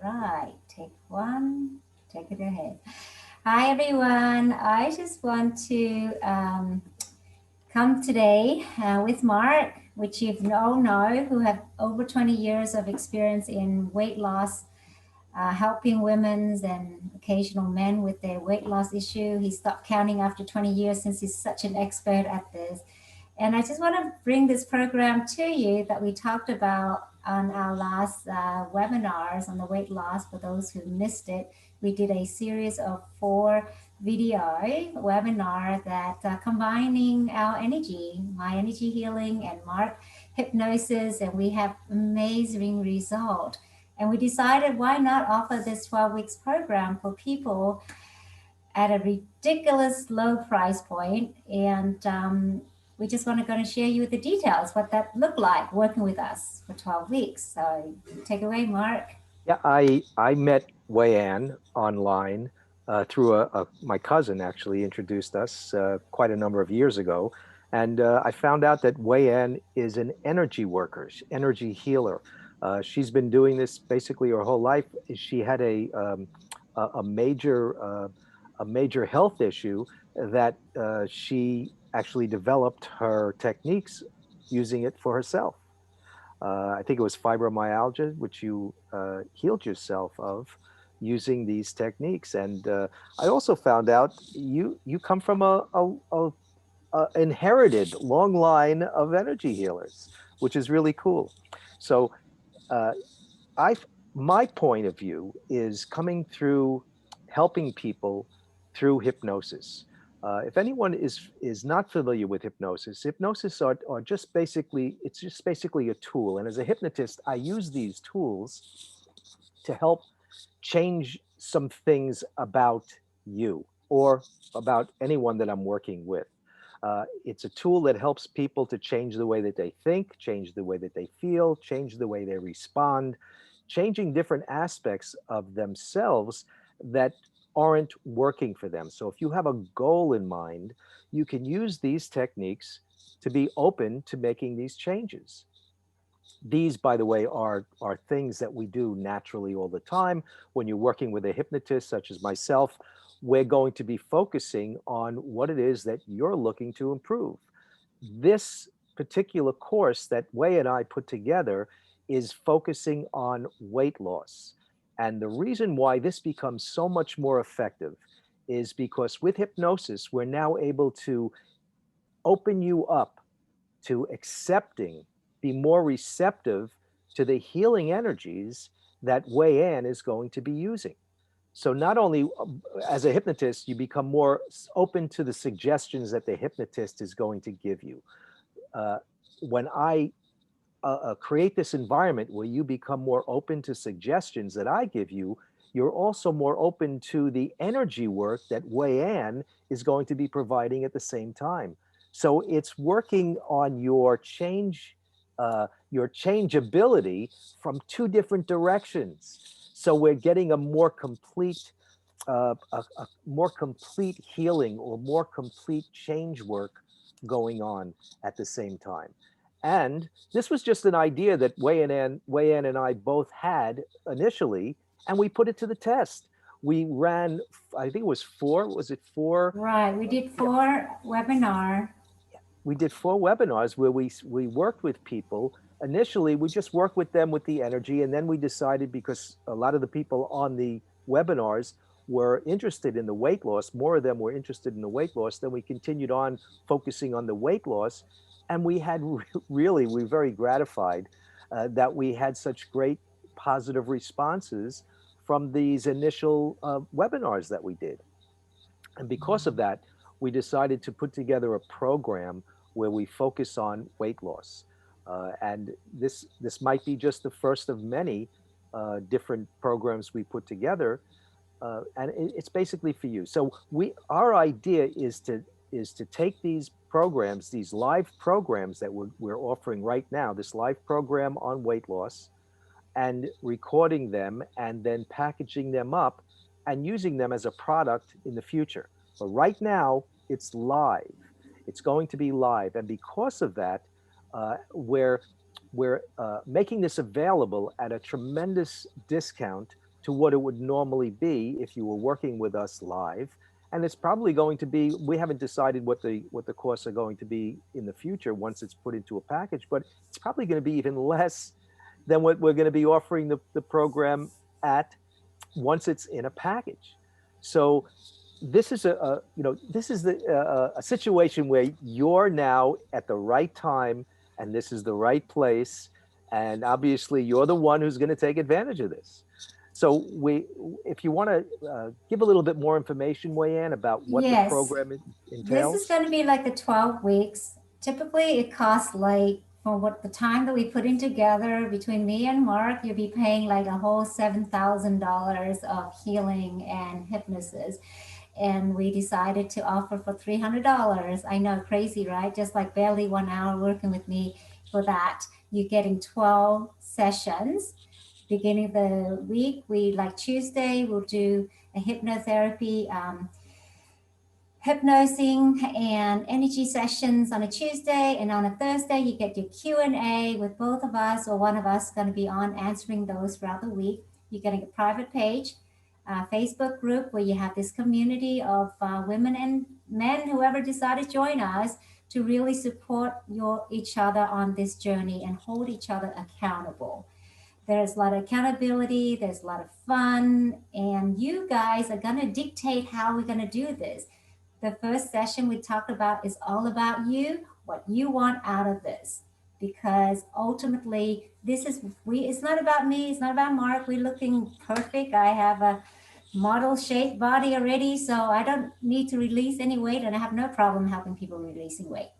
Right, take one, take it ahead. Hi, everyone. I just want to come today with Mark, which you all know, who have over 20 years of experience in weight loss, helping women and occasional men with their weight loss issue. He stopped counting after 20 years since he's such an expert at this. And I just want to bring this program to you that we talked about on our last webinars on the weight loss. For those who missed it, we did a series of 4 video webinar that combining our energy, my energy healing and Mark hypnosis, and we have amazing result. And we decided why not offer this 12 weeks program for people at a ridiculous low price point. And we just want to go and share you the details, what that looked like working with us for 12 weeks. So take away, Mark. Yeah, I met Wayan online through my cousin actually introduced us quite a number of years ago, and I found out that Wayan is an energy worker, energy healer. She's been doing this basically her whole life. She had a major a major health issue that she actually developed her techniques using it for herself. I think it was fibromyalgia, which you healed yourself of using these techniques. And I also found out you come from a inherited long line of energy healers, which is really cool. So uh, I my point of view is coming through helping people through hypnosis. If anyone is not familiar with hypnosis, hypnosis are just basically it's just basically a tool. And as a hypnotist, I use these tools to help change some things about you or about anyone that I'm working with. It's a tool that helps people to change the way that they think, change the way that they feel, change the way they respond, changing different aspects of themselves that aren't working for them. So if you have a goal in mind, you can use these techniques to be open to making these changes. These, by the way, are things that we do naturally all the time. When you're working with a hypnotist such as myself, we're going to be focusing on what it is that you're looking to improve. This particular course that Way and I put together is focusing on weight loss. And the reason why this becomes so much more effective is because with hypnosis, we're now able to open you up to accepting, be more receptive to the healing energies that Wei An is going to be using. So not only as a hypnotist, you become more open to the suggestions that the hypnotist is going to give you. Uh, when I create this environment where you become more open to suggestions that I give you, you're also more open to the energy work that Wei An is going to be providing at the same time. So it's working on your changeability from two different directions. So we're getting a more complete a more complete healing or more complete change work going on at the same time. And this was just an idea that Wayan and I both had initially, and we put it to the test. We ran, I think it was four, was it four? Right, we did Yeah, 4 webinar. we did 4 webinars where we worked with people. Initially, we just worked with them with the energy, and then we decided because a lot of the people on the webinars were interested in the weight loss, more of them were interested in the weight loss, then we continued on focusing on the weight loss. And we had really, we were very gratified that we had such great positive responses from these initial webinars that we did. And because of that, we decided to put together a program where we focus on weight loss. And this might be just the first of many different programs we put together. And it's basically for you. So our idea is to take these programs, these live programs that we're offering right now, this live program on weight loss, and recording them and then packaging them up and using them as a product in the future. But right now, it's live. It's going to be live. And because of that, we're making this available at a tremendous discount to what it would normally be if you were working with us live. And it's probably going to be, we haven't decided what the costs are going to be in the future once it's put into a package, but it's probably going to be even less than what we're going to be offering the program at once it's in a package. So this is this is a situation where you're now at the right time, and this is the right place, and obviously you're the one who's going to take advantage of this. So if you want to give a little bit more information, Wayan, about what the Yes. program This is entails. going to be like the 12 weeks. Typically, it costs like, for what the time that we put in together between me and Mark, you'll be paying like a whole $7,000 of healing and hypnosis. And we decided to offer for $300. I know, crazy, right? Just like barely 1 hour working with me for that. You're getting 12 sessions. Beginning of the week, we like Tuesday, we'll do a hypnotherapy. Hypnosing and energy sessions on a Tuesday, and on a Thursday you get your Q&A with both of us or one of us going to be on answering those throughout the week. You're getting a private page, a Facebook group where you have this community of women and men, whoever decide to join us, to really support each other on this journey and hold each other accountable. There's a lot of accountability, there's a lot of fun, and you guys are going to dictate how we're going to do this. The first session we talked about is all about you, what you want out of this. Because ultimately, this is it's not about me, it's not about Mark. We're looking perfect. I have a model shaped body already, so I don't need to release any weight, and I have no problem helping people releasing weight.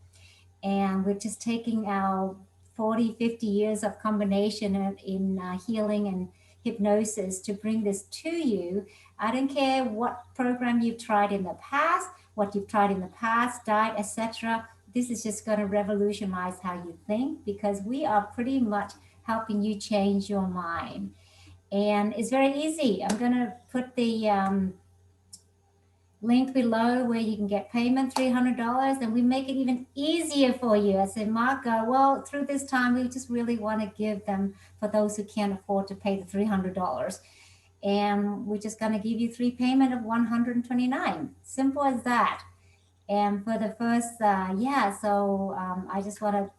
And we're just taking our 40, 50 years of combination in healing and hypnosis to bring this to you. I don't care what program you've tried in the past, what you've tried in the past, diet, etc. This is just going to revolutionize how you think, because we are pretty much helping you change your mind. And it's very easy. I'm going to put the link below where you can get payment $300, and we make it even easier for you. I said, Marco, well, through this time, we just really want to give them for those who can't afford to pay the $300. And we're just going to give you three payment of 129. Simple as that. And for the first, I just want to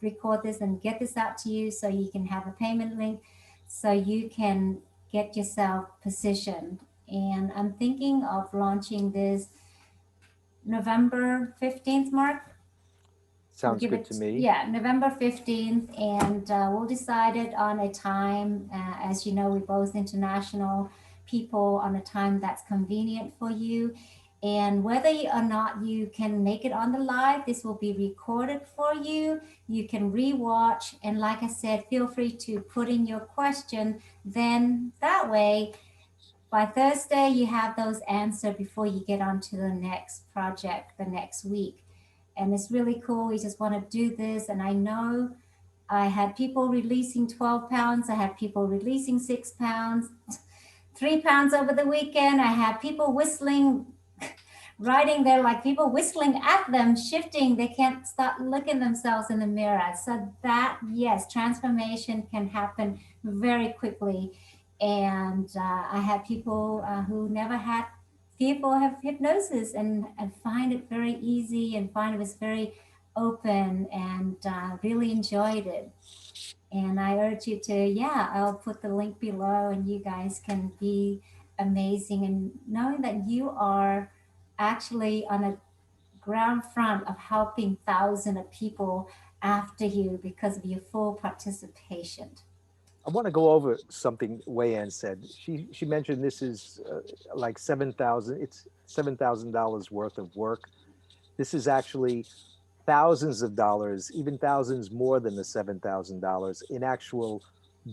record this and get this out to you so you can have a payment link so you can get yourself positioned. And I'm thinking of launching this November 15th, Mark. We'll Sounds give good to it, me. yeah, November 15th. And we'll decide it on a time. As you know, we're both international people, on a time that's convenient for you. And whether or not you can make it on the live, this will be recorded for you. You can rewatch. And like I said, feel free to put in your question. Then that way, by Thursday, you have those answered before you get on to the next project the next week. And it's really cool. We just want to do this. And I know I had people releasing 12 pounds, I had people releasing 6 pounds, 3 pounds over the weekend. I had people whistling, riding there like people whistling at them, shifting. They can't stop looking themselves in the mirror. So that, yes, transformation can happen very quickly. And I had people who never had fearful of hypnosis, and find it very easy, and find it was very open, and really enjoyed it. And I urge you to, yeah, I'll put the link below, and you guys can be amazing. And knowing that you are actually on a ground front of helping thousands of people after you because of your full participation. I want to go over something Wayan said. She mentioned this is like 7,000. It's $7,000 worth of work. This is actually thousands of dollars, even thousands more than the $7,000 in actual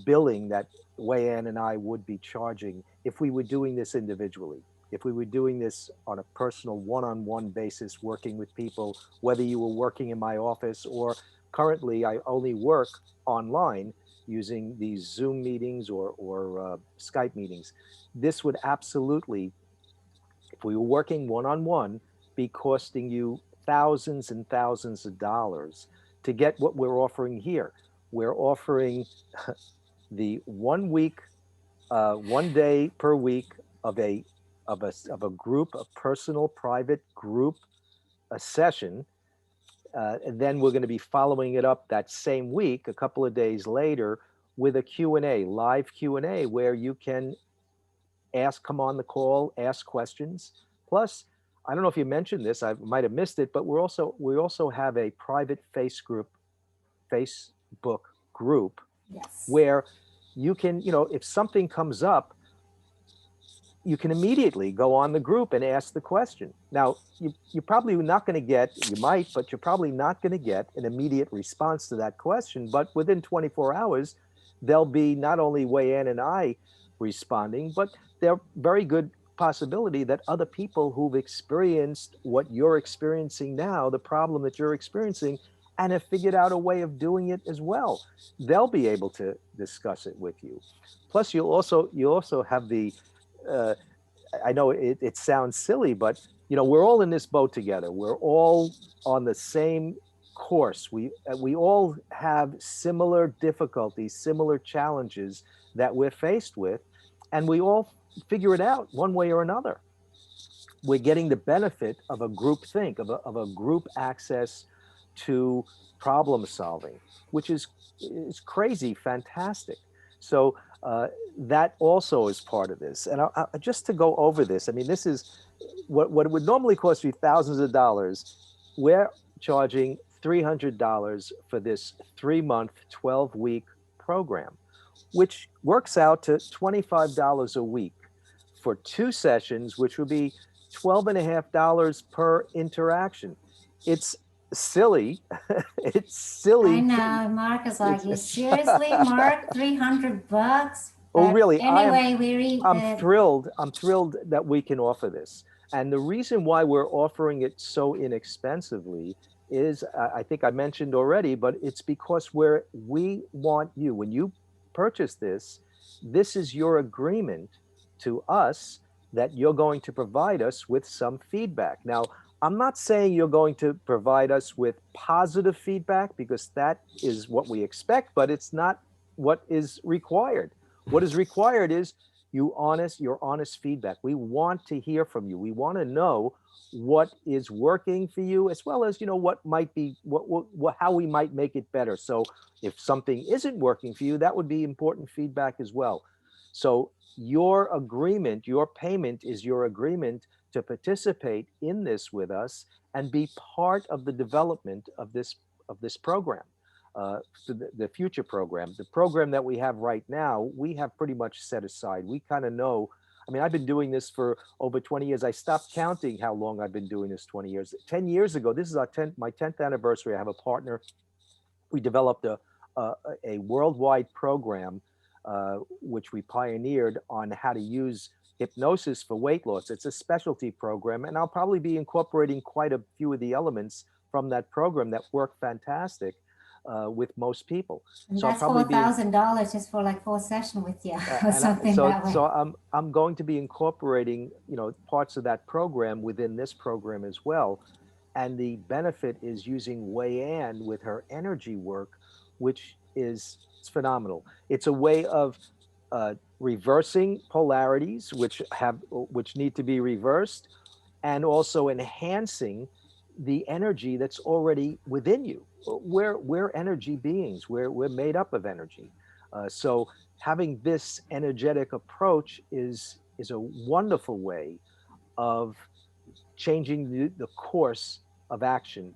billing that Wayan and I would be charging if we were doing this individually. If we were doing this on a personal one-on-one basis, working with people, whether you were working in my office or currently I only work online using these Zoom meetings or Skype meetings, this would absolutely, if we were working one-on-one, be costing you thousands and thousands of dollars to get what we're offering here. We're offering the 1 week one day per week of a group, a personal, private group, a session. And then we're going to be following it up that same week, a couple of days later, with a Q&A, live Q&A, where you can come on the call, ask questions. Plus, I don't know if you mentioned this, I might have missed it, but we also have a private Facebook group Yes. where you can, if something comes up, you can immediately go on the group and ask the question. Now, you're probably not going to get, you might, but you're probably not going to get an immediate response to that question. But within 24 hours, there'll be not only Wei Ann and I responding, but there very good possibility that other people who've experienced what you're experiencing now, the problem that you're experiencing, and have figured out a way of doing it as well, they'll be able to discuss it with you. Plus, you also have the uh, I know it sounds silly, but we're all in this boat together. We're all on the same course. We all have similar difficulties, similar challenges that we're faced with, and we all figure it out one way or another. We're getting the benefit of a group think, of a group access to problem solving, which is crazy, fantastic. So that also is part of this. And just to go over this, I mean, this is what would normally cost you thousands of dollars. We're charging $300 for this 3-month, 12-week program, which works out to $25 a week for 2 sessions, which would be $12.50 per interaction. It's silly. It's silly. I know. Mark is like, you seriously, Mark? $300? Oh, But really? anyway, we read I'm the. thrilled. I'm thrilled that we can offer this. And the reason why we're offering it so inexpensively is, I think I mentioned already, but it's because we want you, when you purchase this, this is your agreement to us that you're going to provide us with some feedback. Now, I'm not saying you're going to provide us with positive feedback, because that is what we expect, but it's not what is required. What is required is your honest feedback. We want to hear from you. We want to know what is working for you, as well as what might be how we might make it better. So if something isn't working for you, that would be important feedback as well. So your agreement, your payment, is your agreement to participate in this with us and be part of the development of this program. The future program, the program that we have right now, we have pretty much set aside. We kind of know. I mean, I've been doing this for over 20 years. I stopped counting how long I've been doing this 20 years. 10 years ago, this is my 10th anniversary. I have a partner. We developed a, a worldwide program, which we pioneered on how to use hypnosis for weight loss. It's a specialty program, and I'll probably be incorporating quite a few of the elements from that program that work fantastic with most people. And So I'll that's probably be $4,000 just for like 4 sessions with you or something that way. so I'm going to be incorporating parts of that program within this program as well. And the benefit is using Wei Ann with her energy work, which is it's phenomenal. It's a way of reversing polarities which need to be reversed, and also enhancing the energy that's already within you. We're energy beings. We're made up of energy. So having this energetic approach is a wonderful way of changing the course of action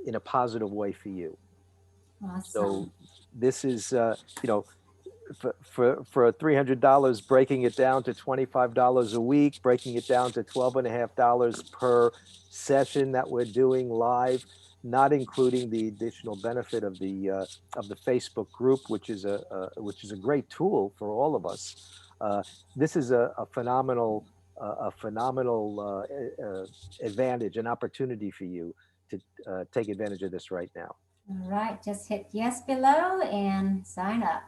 in a positive way for you. So Awesome. this is, for $300, breaking it down to $25 a week, breaking it down to $12.50 per session that we're doing live, not including the additional benefit of the Facebook group, which is a great tool for all of us. This is a phenomenal advantage, an opportunity for you to take advantage of this right now. All right, just hit yes below and sign up.